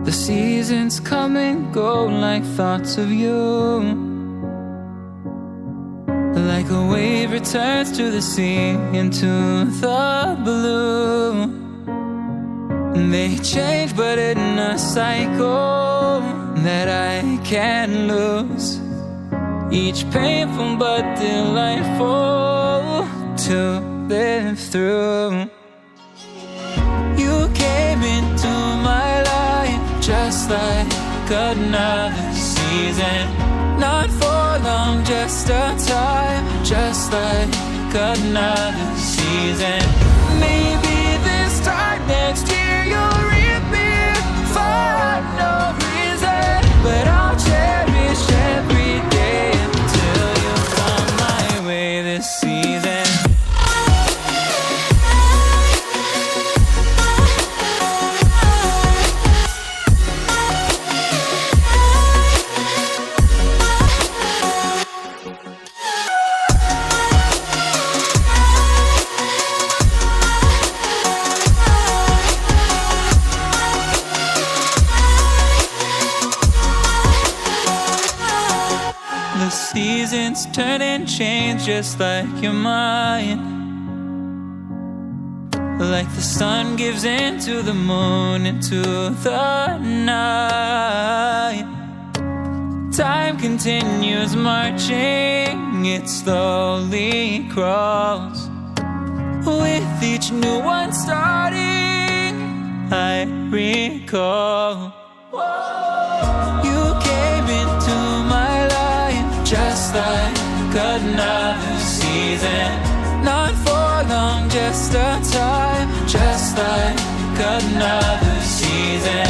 The seasons come and go like thoughts of you. Like a wave returns to the sea, into the blue. They change but in a cycle that I can't lose. Each painful but delightful to live through. You came into my life just like another season. Not for long, just a time, just like another season. Maybe this time next year you'll reappear for no reason, but I'll cherish every day until you come my way this season. The seasons turn and change just like your mind. Like the sun gives into the moon, into the night. Time continues marching, it slowly crawls. With each new one starting, I recall. You came into my life just like another season. Not for long, just a time, just like another season.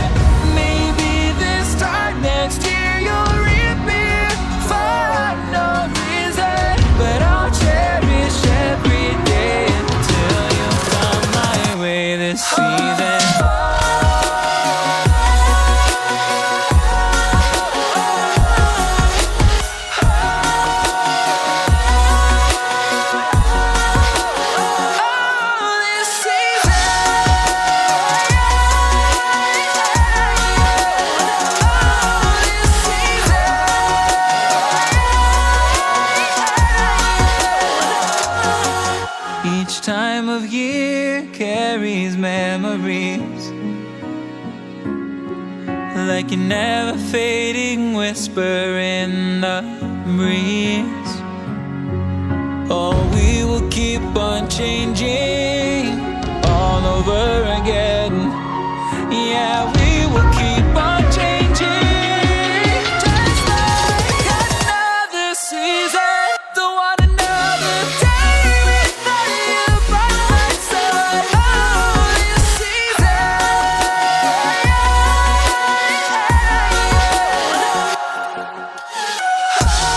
Maybe this time next year you'll reappear for no reason, but I'll cherish every day until you come my way this season. Each time of year carries memories, like a never fading whisper in the breeze. Oh, we will keep on changing all over again. Yeah, we will keep on changing, just like another season. Don't want another day without you by my side. Oh, this season.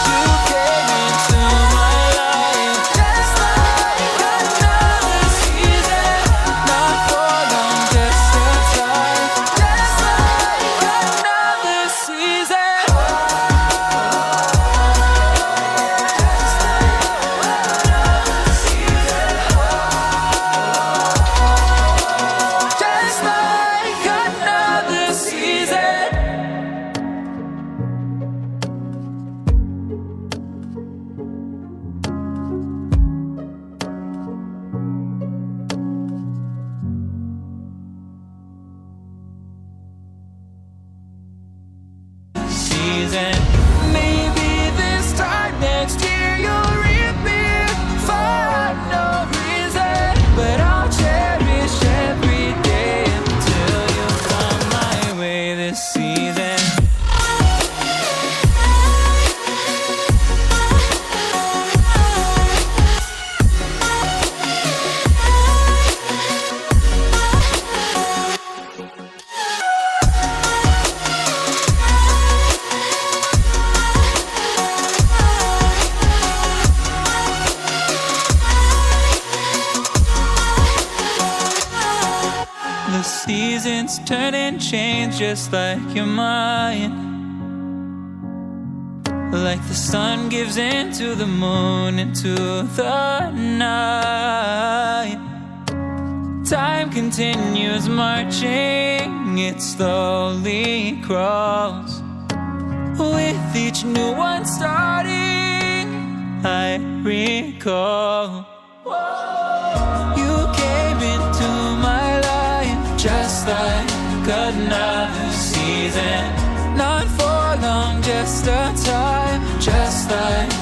You came into my life just like another season. Not for long, just a time, just like another season. Just like another season. Season. Maybe this time next year you'll reappear for no reason, but I'll cherish every day until you come my way this season. The seasons turn and change just like your mind. Like the sun gives into the moon, into the night. Time continues marching, it slowly crawls. With each new one starting, I recall you came into my life just like another season. Not for long, just a time, just like